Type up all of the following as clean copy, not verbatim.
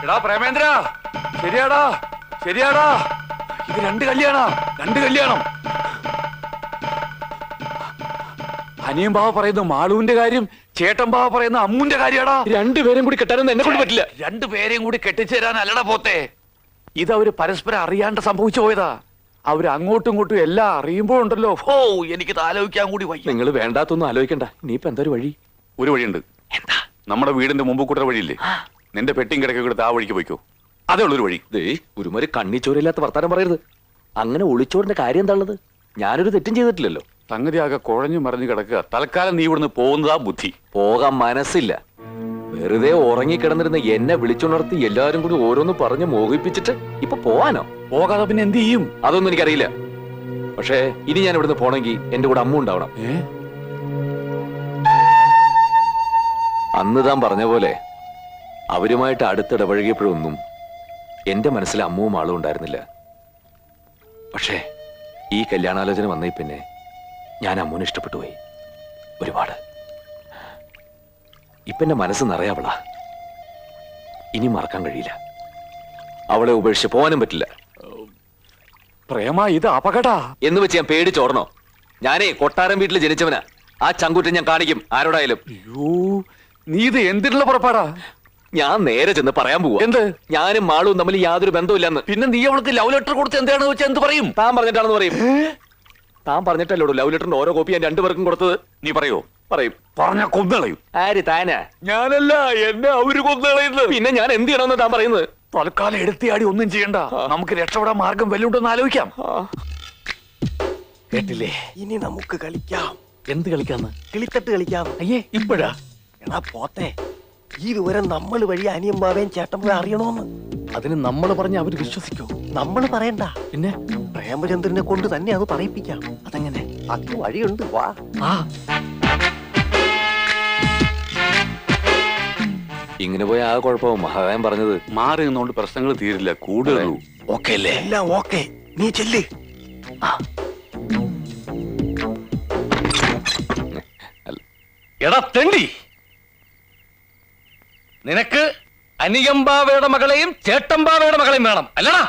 എടാ പ്രേമേന്ദ്ര, ശരിയാടാ ശരിയാടാ, ഇത് രണ്ട് കല്യാണം. അനിയൻ ബാവ പറയുന്ന മാളുവിന്റെ കാര്യം, ചേട്ടൻ ബാവ പറയുന്ന അമ്മുവിന്റെ കാര്യാടാ. രണ്ടുപേരും കൂടി കെട്ടാനൊന്നും എന്നെ കൊണ്ട് പറ്റില്ല. രണ്ടുപേരെയും കൂടി കെട്ടിച്ചേരാൻ അല്ലടാ പോത്തെ. ഇതവര് പരസ്പരം അറിയാണ്ട് സംഭവിച്ചു പോയതാ. അവര് അങ്ങോട്ടും ഇങ്ങോട്ടും എല്ലാം അറിയുമ്പോഴുണ്ടല്ലോ, ഓ എനിക്കിത് ആലോചിക്കാൻ കൂടി വയ്യ. നിങ്ങൾ വേണ്ടാത്തൊന്നും ആലോചിക്കണ്ട. നീയിപ്പോ എന്തൊരു വഴി? ഒരു വഴിയുണ്ട്. എന്താ? നമ്മുടെ വീടിന്റെ മുമ്പ് കൂട്ടർ വഴിയില്ലേ, നിന്റെ പെട്ടിയും കിടക്കെ കൊടുത്ത് ആ വഴിക്ക് പോയിക്കോ. അതേ ഉള്ളൊരു വഴി. ഒരുമാതിരി കണ്ണിച്ചോരില്ലാത്ത വർത്താനം പറയരുത്. അങ്ങനെ ഒളിച്ചോറിന്റെ കാര്യം എന്താ ഉള്ളത്? ഞാനൊരു തെറ്റും ചെയ്തിട്ടില്ലല്ലോ. സംഗതി ആകെ കുഴഞ്ഞു മറിഞ്ഞു കിടക്കുക. തൽക്കാലം നീ ഇവിടുന്ന് പോകുന്നതാ ബുദ്ധി. പോകാൻ മനസ്സില്ല. വെറുതെ ഉറങ്ങിക്കിടന്നിരുന്ന എന്നെ വിളിച്ചുണർത്തി എല്ലാരും കൂടി ഓരോന്ന് പറഞ്ഞ് മോഹിപ്പിച്ചിട്ട് ഇപ്പൊ പോവാനോ? പോകാതെ പിന്നെ എന്ത് ചെയ്യും? അതൊന്നും എനിക്കറിയില്ല. പക്ഷേ ഇനി ഞാൻ ഇവിടുന്ന് പോണെങ്കിൽ എന്റെ കൂടെ അമ്മ ഉണ്ടാവണം. അന്ന് താൻ പറഞ്ഞ പോലെ അവരുമായിട്ട് അടുത്തിടപഴകിയപ്പോഴൊന്നും എന്റെ മനസ്സിൽ അമ്മുവും ആളും ഉണ്ടായിരുന്നില്ല. പക്ഷേ ഈ കല്യാണാലോചന വന്നേ പിന്നെ ഞാൻ അമ്മുവിനെ ഇഷ്ടപ്പെട്ടു പോയി ഒരുപാട്. ഇപ്പൊ എന്റെ മനസ്സ് നിറയാവളാ. ഇനി മറക്കാൻ കഴിയില്ല. അവളെ ഉപേക്ഷിച്ച് പോകാനും പറ്റില്ല. പ്രേമ, ഇത് അപകടാ. എന്ന് വെച്ച് ഞാൻ പേടിച്ചോർണോ? ഞാനേ കൊട്ടാരം വീട്ടിൽ ജനിച്ചവനാ. ആ ചങ്കൂറ്റം ഞാൻ കാണിക്കും ആരോടായാലും. അയ്യോ, നീ ഇത് എന്തിനുള്ള പുറപ്പാടാ? ഞാൻ നേരെ ചെന്ന് പറയാൻ പോവാ. എന്ത്? ഞാനും മാളും തമ്മിൽ യാതൊരു ബന്ധമില്ലെന്ന്. പിന്നെ നീ അവൾക്ക് ലവ് ലെറ്റർ കൊടുത്ത് എന്താണെന്ന് വെച്ചാൽ എന്ത് പറയും? താൻ പറഞ്ഞിട്ടാണെന്ന് പറയും. താൻ പറഞ്ഞിട്ടല്ലോ ലവ് ലെറ്ററിന്റെ ഓരോ കോപ്പി ഞാൻ രണ്ടുപേർക്കും കൊടുത്തത്. നീ പറയോ? പറയും. പറഞ്ഞ കൊന്നുകളയും. ആര്? താനാ? ഞാനല്ല, എന്നെ അവര് കൊന്നുകളയുന്നത്. പിന്നെ ഞാൻ എന്ത് ചെയ്യണമെന്ന് താൻ പറയുന്നത്? തൽക്കാലം എടുത്തിയാടി ഒന്നും ചെയ്യണ്ട. നമുക്ക് രക്ഷപ്പെടാൻ മാർഗം വല്ലുണ്ടെന്ന് ആലോചിക്കാം. കേട്ടില്ലേ? ഇനി നമുക്ക് കളിക്കാം. എന്ത് കളിക്കാന്ന്? കിളിത്തട്ട് കളിക്കാം. അയ്യേ, ഇപ്പോഴാ? എടാ പോത്തെ, ഈ വിവരം നമ്മൾ വഴി അനിയമ്പാവേം ചേട്ടൻ പോയി അറിയണോന്ന്. അതിന് നമ്മൾ പറഞ്ഞ അവര് വിശ്വസിക്കോ? നമ്മൾ പറയണ്ട. പിന്നെ പ്രേമചന്ദ്രനെ കൊണ്ട് തന്നെ അത് പറയിപ്പിക്കാം. അതെങ്ങനെ? അത് വഴിയുണ്ട്, വാ. ഇങ്ങനെ പോയ ആ കുഴപ്പവും മഹാകായം പറഞ്ഞത്. മാറി നിന്നോണ്ട് പ്രശ്നങ്ങൾ തീരില്ല, കൂടുതലൂ. ഓക്കെ അല്ലേ? എല്ലാം ഓക്കെ. നീ ചെല്ല്. എടാ തെണ്ടി, നിനക്ക് അനിയമ്പാവയുടെ മകളെയും ചേട്ടമ്പാവയുടെ മകളെയും വേണം അല്ലടാ?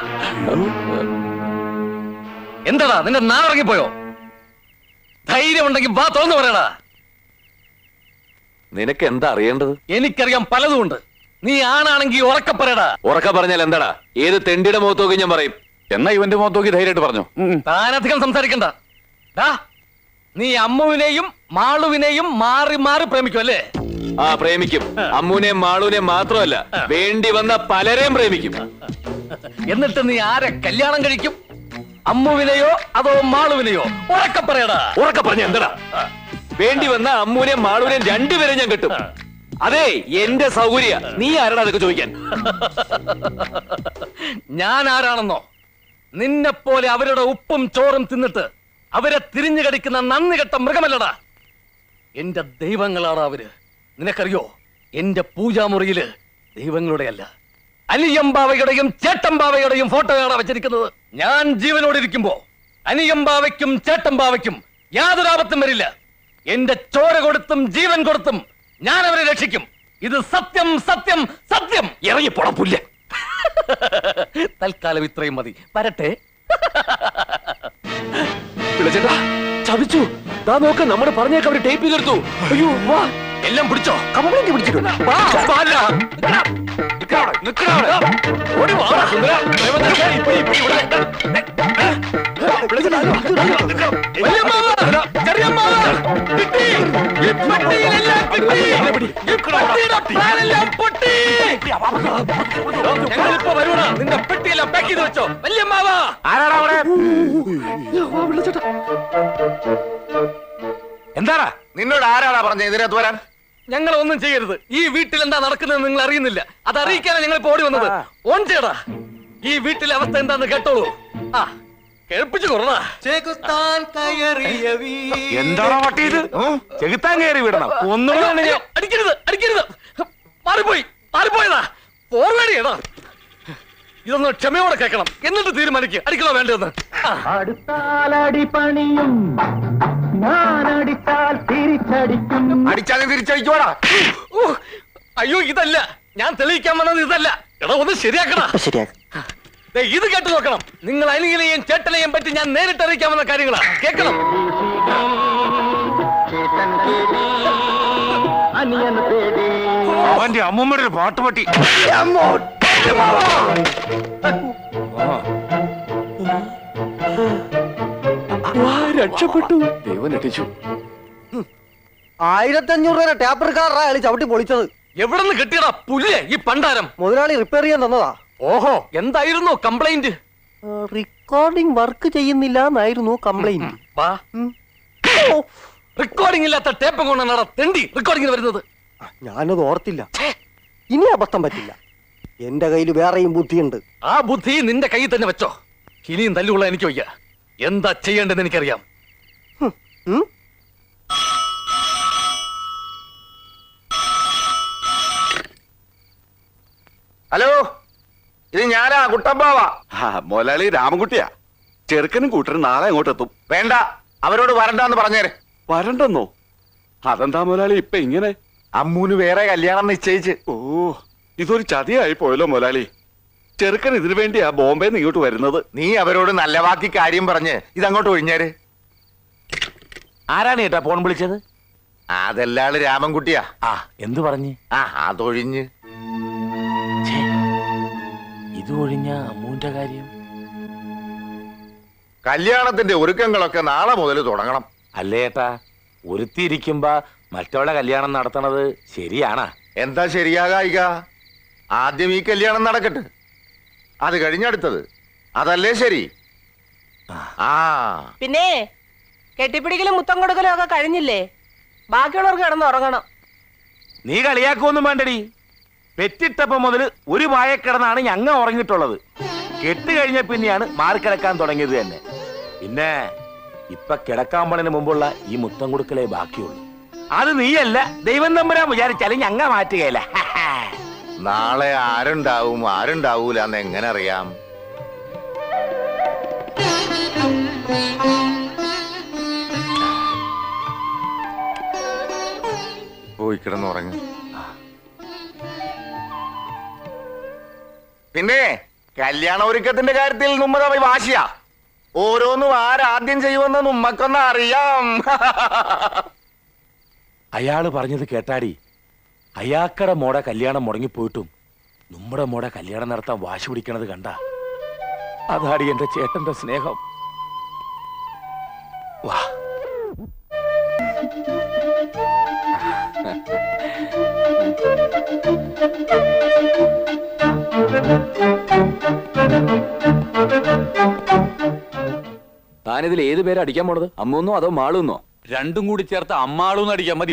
എന്താടാ നിന്റെ നാറങ്ങിപ്പോയോ? ധൈര്യം ഉണ്ടെങ്കിൽ വാ തുറന്നു പറയടാ. നിനക്ക് എന്താ അറിയേണ്ടത്? എനിക്കറിയാം പലതുമുണ്ട്. നീ ആണാണെങ്കിൽ ഉറക്കെ പറയടാ. ഉറക്ക പറഞ്ഞാൽ എന്താടാ? ഏത് തെണ്ടിയുടെ മുഖത്ത് നോക്കി ഞാൻ പറയും. എന്നാ ഇവന്റെ മുഖത്ത് നോക്കി ധൈര്യമായിട്ട് പറഞ്ഞു. താനധികം സംസാരിക്കണ്ട. നീ അമ്മുവിനെയും മാളുവിനെയും മാറി മാറി പ്രേമിക്കും അല്ലേ? ആ, പ്രേമിക്കും. അമ്മുവിനെയും മാളുവിനെയും മാത്രമല്ല, വേണ്ടി വന്ന പലരെയും പ്രേമിക്കും. എന്നിട്ട് നീ ആരെ കല്യാണം കഴിക്കും? അമ്മുവിനെയോ അതോ മാളുവിനെയോ? ഉറക്കെ പറയടാ. ഉറക്ക പറഞ്ഞ എന്താടാ? വേണ്ടി വന്ന അമ്മുവിനെയും മാളുവിനെയും രണ്ടുപേരും ഞാൻ കിട്ടും. അതെ, എന്റെ സൗകര്യ. നീ ആരാടാ അതൊക്കെ ചോദിക്കാൻ? ഞാൻ ആരാണെന്നോ? നിന്നെ പോലെ അവരുടെ ഉപ്പും ചോറും തിന്നിട്ട് അവരെ തിരിഞ്ഞു കടിക്കുന്ന നന്ദി കെട്ട മൃഗമല്ലടാ. എന്റെ ദൈവങ്ങളാണ് അവര്. നിനക്കറിയോ, എന്റെ പൂജാമുറിയില് ദൈവങ്ങളുടെ അല്ല, അനിയമ്പാവയുടെയും ചേട്ടമ്പാവയുടെയും ഫോട്ടോയാണ് വെച്ചിരിക്കുന്നത്. ഞാൻ ജീവനോടിരിക്കുമ്പോ അനിയമ്പാവയ്ക്കും ചേട്ടമ്പാവയ്ക്കും യാതൊരു ആപത്തും വരില്ല. എന്റെ ചോര കൊടുത്തും ജീവൻ കൊടുത്തും ഞാൻ അവരെ രക്ഷിക്കും. ഇത് സത്യം, സത്യം, സത്യം. ഇറങ്ങി പൊടപ്പില്ല. തൽക്കാലം ഇത്രയും മതി. വരട്ടെ. വിളിച്ചേട്ടാ, ചതിച്ചു. ദാ നോക്ക്, നമ്മുടെ പറഞ്ഞേക്ക് അവര് ടേപ്പ് ചെയ്തെടുത്തു. അയ്യോ, വാ. എല്ലാം പിടിച്ചോ? കംപ്ലൈന്റ് പിടിച്ചിട്ടുണ്ട്. ഞങ്ങളിപ്പോ വരുവാ. നിന്റെ പെട്ടിയെല്ലാം പാക്ക് ചെയ്ത് വെച്ചോ. വല്യമ്മാവ ആരാടാ അവിടെ? എന്താടാ? നിന്നോട് ആരാടാ പറഞ്ഞ ഇതിനകത്ത് വരാൻ? ഞങ്ങൾ ഒന്നും ചെയ്യരുത്. ഈ വീട്ടിൽ എന്താ നടക്കുന്നത് നിങ്ങൾ അറിയുന്നില്ല. അത് അറിയിക്കാനാണ് ഞങ്ങൾ ഇപ്പൊ ഓടി വന്നത്. ഓൺ ചെയ്യടാ. ഈ വീട്ടിലെ അവസ്ഥ എന്താന്ന് കേട്ടോളൂ. ആ, കേൾപ്പിച്ചു കൊറടാ. എന്താണോ വട്ടിയത്? ചെകുത്താൻ കയറി വിടണം. ഒന്നും അടിക്കരുത്, അടിക്കരുത്. മാറിപ്പോയതാ. പോർവേടിയടാ. ഇതൊന്ന് ക്ഷമയോടെ കേൾക്കണം, എന്നിട്ട് തീരുമാനിക്കുക അടിക്കണോ വേണ്ടതെന്ന്. അടുത്താലടി പണിയും ഞാനടിച്ചാൽ തിരിച്ചടിക്കും. അടിച്ചാലും തിരിച്ചടിക്കോടാ. അയ്യോ, ഇതല്ല ഞാൻ തെളിയിക്കാൻ വന്നത്. ഇതല്ല. എടാ ഒന്ന് ശരിയാക്കടാ. ശരിയാക്കാം. ദേ, ഇത് കേട്ട് നോക്കണം. നിങ്ങൾ അനിയനെയും ചേട്ടനെയും പറ്റി ഞാൻ നേരിട്ട് അറിയിക്കാവുന്ന കാര്യങ്ങളാ. കേൾക്കണം. അവന്റെ അമ്മൂമ്മയുടെ ഒരു പാട്ടുപട്ടി. രക്ഷപ്പെട്ടു. ദൈവം രക്ഷിച്ചു. 1500 രൂപ ടാപ്പർ കാറാ അയാൾ ചവിട്ടി പൊളിച്ചത്. എവിടെ നിന്ന് കിട്ടിയടാ പുല്ലേ ഈ പണ്ടാരം? മുതലാളി റിപ്പയർ ചെയ്യാൻ തന്നതാ. ഓഹോ, എന്തായിരുന്നു കംപ്ലൈന്റ്? റെക്കോർഡിംഗ് വർക്ക് ചെയ്യുന്നില്ല എന്നായിരുന്നു കംപ്ലൈന്റ്. വാ, റെക്കോർഡിംഗ് ഇല്ലാത്ത ടേപ്പ് കൊണ്ടാണ് തെണ്ടി റെക്കോർഡിംഗിന് വരുന്നത്. ഞാനത് ഓർത്തില്ല. ഇനി അബദ്ധം പറ്റില്ല. എന്റെ കയ്യിൽ വേറെയും ബുദ്ധിയുണ്ട്. ആ ബുദ്ധി നിന്റെ കയ്യിൽ തന്നെ വെച്ചോ. ഇനിയും തല്ലുള്ള എനിക്ക് വയ്യ. എന്താ ചെയ്യേണ്ടതെന്ന് എനിക്കറിയാം. ഹലോ, ഇത് ഞാനാ കുട്ടമ്പാവാ. മുതലാളി രാമൻകുട്ടിയാ. ചെറുക്കനും കൂട്ടരും നാളെ അങ്ങോട്ട് എത്തും. വേണ്ട, അവരോട് വരണ്ടെന്ന് പറഞ്ഞേരെ. വരണ്ടെന്നോ? അതെന്താ മുതലാളി ഇപ്പൊ ഇങ്ങനെ? അമ്മൂന് വേറെ കല്യാണം നിശ്ചയിച്ച്. ഓ, ഇതൊരു ചതിയായി പോയല്ലോ മുതലാളി. ചെറുക്കൻ ഇതിനു വേണ്ടിയാ ബോംബെന്ന് ഇങ്ങോട്ട് വരുന്നത്. നീ അവരോട് നല്ല വാക്കി കാര്യം പറഞ്ഞ് ഇതങ്ങോട്ട് ഒഴിഞ്ഞേര്. ആരാണ് ഏട്ടാ ഫോൺ വിളിച്ചത്? അതെല്ലാള് രാമൻകുട്ടിയാ. ആ, എന്തു പറഞ്ഞ്? അതൊഴിഞ്ഞ്. ഇത് ഒഴിഞ്ഞ അമ്മൂന്റെ കാര്യം. കല്യാണത്തിന്റെ ഒരുക്കങ്ങളൊക്കെ നാളെ മുതൽ തുടങ്ങണം. അല്ലേ ഏട്ടാ, ഒരുത്തിയിരിക്കുമ്പോ മറ്റവളെ കല്യാണം നടത്തണത് ശരിയാണാ? എന്താ ശരിയാകായിക? ആദ്യം ഈ കല്യാണം നടക്കട്ടെ, അത് കഴിഞ്ഞടുത്തത്. അതല്ലേ ശരി? ആ, പിന്നെ കെട്ടിപ്പിടിക്കലും മുത്തം കൊടുക്കലും ഒക്കെ കഴിഞ്ഞില്ലേ? ബാക്കിയുള്ളവർക്ക് കിടന്ന് ഉറങ്ങണം. നീ കളിയാക്കൊന്നും വേണ്ടടി. പെറ്റിട്ടപ്പം മുതൽ ഒരു വായക്കിടന്നാണ് ഞങ്ങ ഉറങ്ങിയിട്ടുള്ളത്. കെട്ട് കഴിഞ്ഞ പിന്നെയാണ് മാറിക്കിടക്കാൻ തുടങ്ങിയത് തന്നെ. പിന്നെ ഇപ്പൊ കിടക്കാൻ പോണതിന് മുമ്പുള്ള ഈ മുത്തം കൊടുക്കലേ ബാക്കിയുള്ളൂ. അത് നീയല്ല, ദൈവം തമ്പുരാൻ വിചാരിച്ചാലും ഞങ്ങ മാറ്റുകയില്ല. നാളെ ആരുണ്ടാവും ആരുണ്ടാവൂല എന്ന് എങ്ങനെ അറിയാം? പോയി കിടന്നുറങ്ങി. പിന്നെ കല്യാണ ഒരുക്കത്തിന്റെ കാര്യത്തിൽ നമ്മ തമ്മിൽ വാശിയാ. ഓരോന്നും ആരാദ്യം ചെയ്യുമെന്ന് നമ്മക്കൊന്നും അറിയാം. അയാള് പറഞ്ഞത് കേട്ടാടി. അയാക്കടെ മോടെ കല്യാണം മുടങ്ങിപ്പോയിട്ടും നമ്മുടെ മോടെ കല്യാണം നടത്താൻ വാശി പിടിക്കണത് കണ്ട. അതാടി എന്റെ ചേട്ടന്റെ സ്നേഹം. വാ, താനിതിൽ ഏത് പേര് അടിക്കാൻ പോണത്? അമ്മൂന്നോ അതോ മാളൂന്നോ? രണ്ടും കൂടി ചേർത്ത് അമ്മാളൂന്ന് അടിക്കാൻ മതി.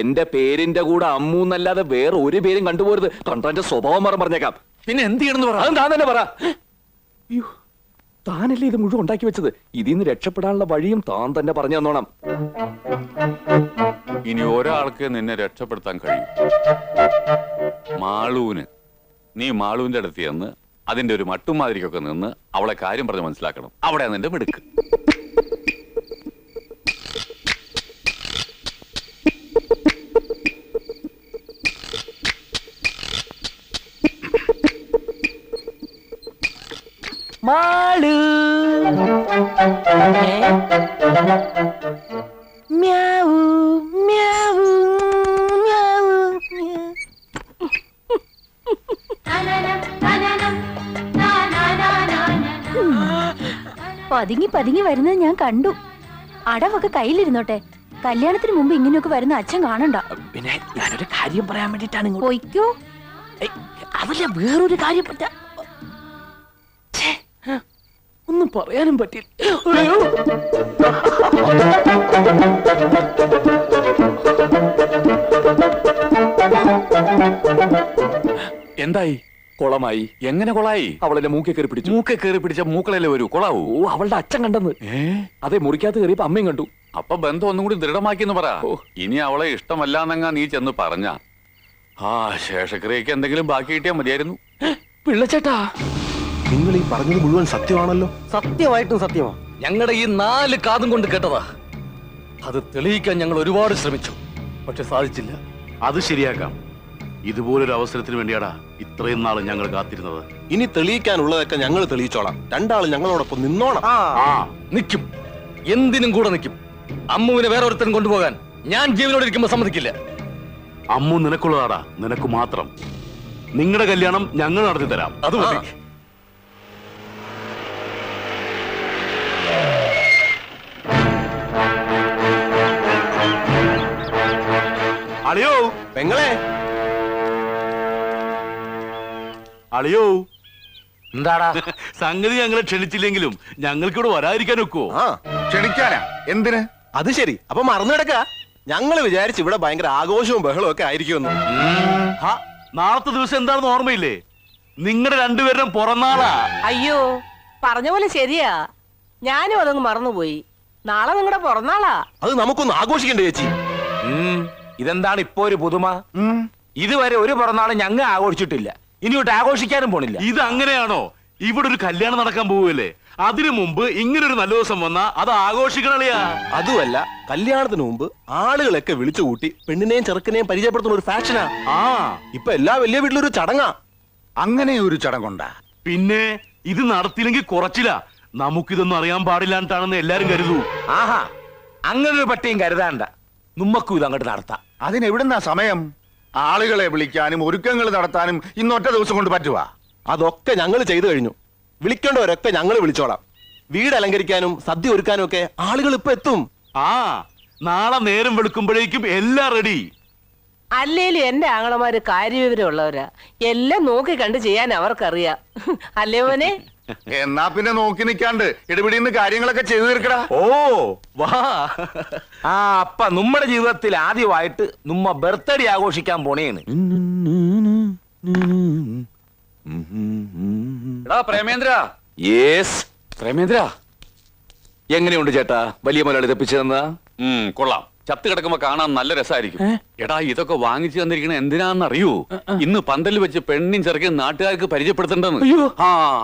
എന്റെ പേരിന്റെ കൂടെ അമ്മൂന്നല്ലാതെ വേറെ ഒരു പേരും കണ്ടുപോരുത്. കണ്ടന്റെ സ്വഭാവം പറഞ്ഞേക്കാം. പിന്നെ എന്ത് ചെയ്യണമെന്ന് പറ. അതും താൻ തന്നെ പറ. അയ്യോ, താനല്ലേ ഇത് മുഴുവൻ ഉണ്ടാക്കി വെച്ചത്. ഇതിൽ നിന്ന് രക്ഷപ്പെടാനുള്ള വഴിയും താൻ തന്നെ പറഞ്ഞു തന്നോണം. ഇനി ഒരാൾക്ക് നിന്നെ രക്ഷപ്പെടുത്താൻ കഴിയും. മാളൂന് നീ മാളൂവിന്റെ അടുത്ത് ചെന്ന് അതിന്റെ ഒരു മട്ടുമാതിരിക്കൊക്കെ നിന്ന് അവളെ കാര്യം പറഞ്ഞ് മനസ്സിലാക്കണം. അവിടെ നിന്റെ മിടുക്ക്. മാളു മ്യാവൂ മ്യാവൂ മ്യാവൂ. പതുങ്ങി പതുങ്ങി വരുന്നത് ഞാൻ കണ്ടു. അടവൊക്കെ കയ്യിലിരുന്നോട്ടെ. കല്യാണത്തിന് മുമ്പ് ഇങ്ങനെയൊക്കെ വരുന്ന അച്ഛൻ കാണണ്ട. പിന്നെ ഞാനൊരു കാര്യം പറയാൻ വേണ്ടിട്ടാണ് ഇങ്ങോട്ട്. പൊയ്ക്കോ. അതല്ല, വേറൊരു കാര്യം പറ്റാ. ഒന്നും പറയാനും പറ്റില്ല. എന്തായി? കൊളമായി. എങ്ങനെ കൊളായി? അവളെന്നെ മൂക്കെ കയറി പിടിച്ചു. മൂക്കെ കയറി പിടിച്ച മൂക്കളല്ലേ വരൂ? കൊളാവൂ? ഓ, അവളുടെ അച്ഛൻ കണ്ടെന്ന്. അതെ, മുറിക്കകത്ത് കയറിയപ്പോ അമ്മയും കണ്ടു. അപ്പൊ ബന്ധം ഒന്നും കൂടി ദൃഢമാക്കിന്ന് പറ. ഇനി അവളെ ഇഷ്ടമല്ലാന്നെങ്ങാ നീ ചെന്ന് പറഞ്ഞ ശേഷക്രിയക്ക് എന്തെങ്കിലും ബാക്കി കിട്ടിയാൽ മതിയായിരുന്നു. പിള്ളച്ചേട്ടാ, നിങ്ങൾ ഈ പറഞ്ഞത് മുഴുവൻ സത്യമാണല്ലോ? സത്യമായിട്ടും സത്യമാ. ഞങ്ങളുടെ ഈ 4 കാതും കൊണ്ട് കേട്ടതാ. അത് തെളിയിക്കാൻ ഞങ്ങൾ ഒരുപാട് ശ്രമിച്ചു, പക്ഷെ സാധിച്ചില്ല. അത് ശരിയാക്കാം. ഇതുപോലൊരു അവസരത്തിന് വേണ്ടിയാടാ ഇത്രയും നാൾ ഞങ്ങൾ കാത്തിരുന്നത്. ഇനി തെളിയിക്കാനുള്ളതൊക്കെ ഞങ്ങൾ തെളിയിച്ചോളാം. രണ്ടാളും ഞങ്ങളോടൊപ്പം നിന്നോണം. നിൽക്കും, എന്തിനും കൂടെ നിൽക്കും. അമ്മുവിനെ വേറെ ഒരുത്തൻ കൊണ്ടുപോകാൻ ഞാൻ ജീവനോട് ഇരിക്കുമ്പോ സമ്മതിക്കില്ല. അമ്മു നിനക്കുള്ളതാടാ, നിനക്ക് മാത്രം. നിങ്ങളുടെ കല്യാണം ഞങ്ങൾ നടത്തി തരാം. അത് മതി. അളിയോ പെങ്ങളെ, അളിയോ, എന്താടാ സംഗതി ഞങ്ങളെ ക്ഷണിച്ചില്ലെങ്കിലും ഞങ്ങൾക്കിവിടെ വരാതിരിക്കാൻ ഒക്കുവോ? ക്ഷണിക്കാനാ? എന്തിന്? അത് ശരി. അപ്പൊ മറന്നു കിടക്ക. ഞങ്ങള് വിചാരിച്ച് ഇവിടെ ഭയങ്കര ആഘോഷവും ബഹളവും ഒക്കെ ആയിരിക്കുമെന്ന്. നാളത്തെ ദിവസം എന്താണെന്ന് ഓർമ്മയില്ലേ? നിങ്ങളുടെ രണ്ടുപേരും പുറന്നാളാ. അയ്യോ, പറഞ്ഞ പോലെ ശരിയാ, ഞാനും അതങ്ങ് മറന്നുപോയി. നാളെ നിങ്ങളുടെ പിറന്നാളാ. അത് നമുക്കൊന്ന് ആഘോഷിക്കണ്ടേ ചേച്ചി? ഇതെന്താണ് ഇപ്പോ ഒരു പുതുമ? ഇതുവരെ ഒരു പിറന്നാൾ ഞങ്ങൾ ആഘോഷിച്ചിട്ടില്ല, ഇനിയോട്ട് ആഘോഷിക്കാനും പോണില്ല. ഇത് അങ്ങനെയാണോ? ഇവിടെ ഒരു കല്യാണം നടക്കാൻ പോവുകയല്ലേ, അതിനു മുമ്പ് ഇങ്ങനൊരു നല്ല ദിവസം വന്നാ അത് ആഘോഷിക്കണളിയാ. അതുമല്ല, കല്യാണത്തിന് മുമ്പ് ആളുകളൊക്കെ വിളിച്ചു കൂട്ടി പെണ്ണിനെയും ചെറുക്കനെയും പരിചയപ്പെടുത്തുന്ന ഒരു ഫാഷനാ. ഇപ്പൊ എല്ലാ വലിയ വീട്ടിലൊരു ചടങ്ങാ. അങ്ങനെ ഒരു ചടങ്ങുണ്ടാ? പിന്നെ ഇത് നടത്തിയില്ലെങ്കിൽ കുറച്ചില്ല. നമുക്കിതൊന്നും അറിയാൻ പാടില്ലാണ്ടാണെന്ന് എല്ലാരും കരുതൂ. ആഹാ, അങ്ങനൊരു പട്ടിയും കരുതാണ്ട. നമ്മക്കും ഇത് അങ്ങോട്ട് നടത്താം. അതിനെവിടുന്നാ സമയം? ആളുകളെ വിളിക്കാനും ഒരുക്കങ്ങൾ നടത്താനും ഇന്നൊറ്റ ദിവസം കൊണ്ട് പറ്റുവാ? അതൊക്കെ ഞങ്ങൾ ചെയ്തു കഴിഞ്ഞു. വിളിക്കേണ്ടവരൊക്കെ ഞങ്ങൾ വിളിച്ചോളാം. വീട് അലങ്കരിക്കാനും സദ്യ ഒരുക്കാനും ഒക്കെ ആളുകൾ ഇപ്പൊ എത്തും. നാളെ നേരം വെളുക്കുമ്പോഴേക്കും എല്ലാം റെഡി. അല്ലേലും എന്റെ ആങ്ങളമാര് കാര്യവിവരമുള്ളവരാ. എല്ലാം നോക്കി കണ്ട് ചെയ്യാൻ അവർക്കറിയാം. അല്ലേ മോനെ? എന്നാ പിന്നെ നോക്കി നിൽക്കാണ്ട് ഇടപെടിന്ന് കാര്യങ്ങളൊക്കെ ചെയ്തു തീർക്കടാ. ഓ വാ. അപ്പ നമ്മുടെ ജീവിതത്തിൽ ആദ്യമായിട്ട് നമ്മ ബർത്ത്ഡേ ആഘോഷിക്കാൻ പോണേണ്. പ്രേമേന്ദ്ര. യെസ് പ്രേമേന്ദ്ര, എങ്ങനെയുണ്ട് ചേട്ടാ വലിയ മുതലാളി തെപ്പിച്ചു തന്ന? കൊള്ളാം. ചത്ത് കിടക്കുമ്പോ കാണാൻ നല്ല രസമായിരിക്കും. എടാ, ഇതൊക്കെ വാങ്ങിച്ചു തന്നിരിക്കണ എന്തിനാന്നറിയൂ? ഇന്ന് പന്തലിൽ വെച്ച് പെണ്ണിൻ ചെറുക്കൻ നാട്ടുകാർക്ക് പരിചയപ്പെടുത്തേണ്ടെന്ന്.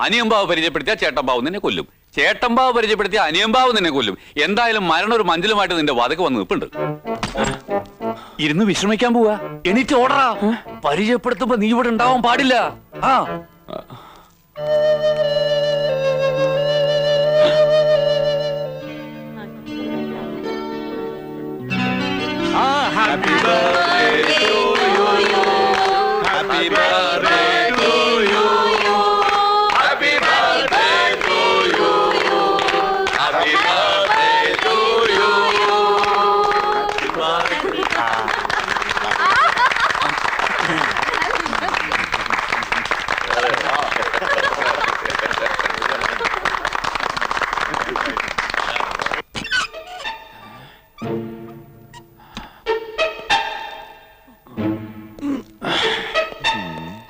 അനിയമ്പാവ് പരിചയപ്പെടുത്തിയാ ചേട്ടമ്പാവ് നിന്നെ കൊല്ലും, ചേട്ടമ്പാവ് പരിചയപ്പെടുത്തിയ അനിയമ്പാവ് നിന്നെ കൊല്ലും. എന്തായാലും മരണം ഒരു മഞ്ചലുമായിട്ട് നിന്റെ വാതക വന്ന് നിൽപ്പുണ്ട്. ഇരുന്ന് വിശ്രമിക്കാൻ പോവാ. എണീറ്റ് ഓടറാ. പരിചയപ്പെടുത്തുമ്പോ നീ ഇവിടെ ഉണ്ടാവാൻ പാടില്ല. Happy birthday to you. Happy birthday to you. Happy birthday to you. Happy birthday to you.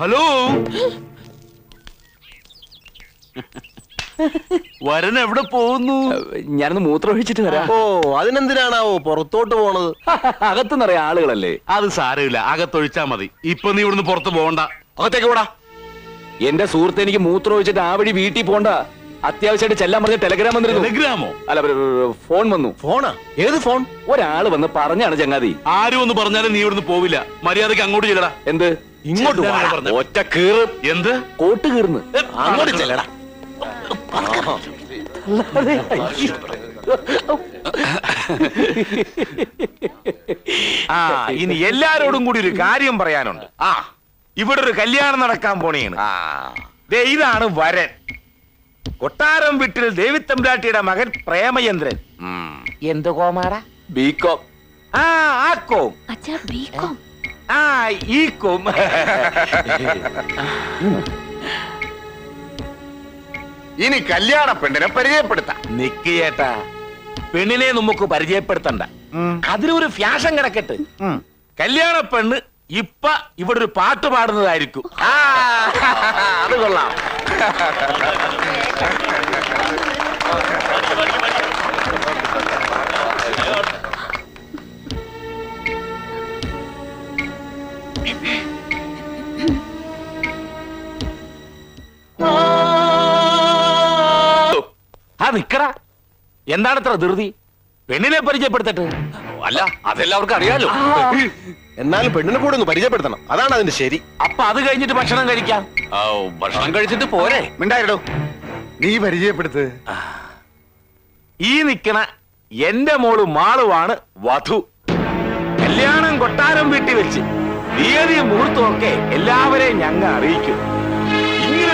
Hello, വരൻ എവിടെ പോകുന്നു? ഞാനൊന്ന് മൂത്രമൊഴിച്ചിട്ട് വരാം. ഓ, അതിനെന്തിനാണാവോ പുറത്തോട്ട് പോണത്? അകത്തുനിന്നറിയാം ആളുകളല്ലേ. അത് സാരമില്ല, അകത്തൊഴിച്ചാ മതി. ഇപ്പൊ നീ ഇവിടുന്ന് പുറത്ത് പോകണ്ട, അകത്തേക്ക് പോടാ. എന്റെ സുഹൃത്ത് എനിക്ക് മൂത്രമൊഴിച്ചിട്ട് ആ വഴി വീട്ടിൽ പോണ്ട. അത്യാവശ്യമായിട്ട് ചെല്ലാൻ പറഞ്ഞ ടെലഗ്രാം വന്നിരുന്നു. ടെലഗ്രാമോ? അല്ല, ഫോൺ വന്നു. ഫോണാ? ഏത് ഫോൺ? ഒരാള് വന്ന് പറഞ്ഞാണ് ചങ്ങാതി. ആരും ഒന്ന് പറഞ്ഞാലും നീ ഇവിടുന്ന് പോവില്ല. മര്യാദക്ക് അങ്ങോട്ട് ചെല്ലടാ. എന്ത്? ഇങ്ങോട്ട് ഒറ്റ കീറ്. എന്ത്? കോട്ട് കീർന്ന്. അങ്ങോട്ട് ചെല്ലടാ. ഇനി എല്ലാരോടും കൂടി ഒരു കാര്യം പറയാനുണ്ട്. ഇവിടെ ഒരു കല്യാണം നടക്കാൻ പോണേണ്. ഇതാണ് വരൻ. കൊട്ടാരം വീട്ടിൽ ദേവിത്തമ്പ്രാട്ടിയുടെ മകൻ പ്രേമചന്ദ്രൻ. എന്ത് കോമാടാ? ബികോം. ആ കോം. അച്ഛാ ബികോം. ഈ കോം. ഇനി കല്യാണ പെണ്ണിനെ പരിചയപ്പെടുത്താം. നിക്ക് ചേട്ടാ, പെണ്ണിനെ നമുക്ക് പരിചയപ്പെടുത്തണ്ട. അതിലൊരു ഫ്യാഷൻ കിടക്കട്ടെ. കല്യാണ പെണ്ണ് ഇപ്പൊ ഇവിടെ ഒരു പാട്ട് പാടുന്നതായിരിക്കും. അത് കൊള്ളാം. നിക്കടാ, എന്താണ് ഇത്ര ധൃതി? പെണ്ണിനെ പരിചയപ്പെടുത്തട്ടെ. അല്ല, അതെല്ലാവർക്കും അറിയാലോ. എന്നാലും പെണ്ണിനെ കൂടെ ഒന്ന് പരിചയപ്പെടുത്തണം, അതാണ് അതിന്റെ ശരി. അപ്പൊ അത് കഴിഞ്ഞിട്ട് ഭക്ഷണം കഴിക്കാം. ആ, ഭക്ഷണം കഴിച്ചിട്ട് പോരെ. മിണ്ടായിടോ, നീ പരിചയപ്പെടുത്ത്. ഈ നിക്കണ എന്റെ മോള് മാളുവാണ് വധു. കല്യാണം കൊട്ടാരം വീട്ടിൽ വെച്ച് തീയതി മുഹൂർത്തമൊക്കെ എല്ലാവരെയും ഞങ്ങൾ അറിയിക്കും.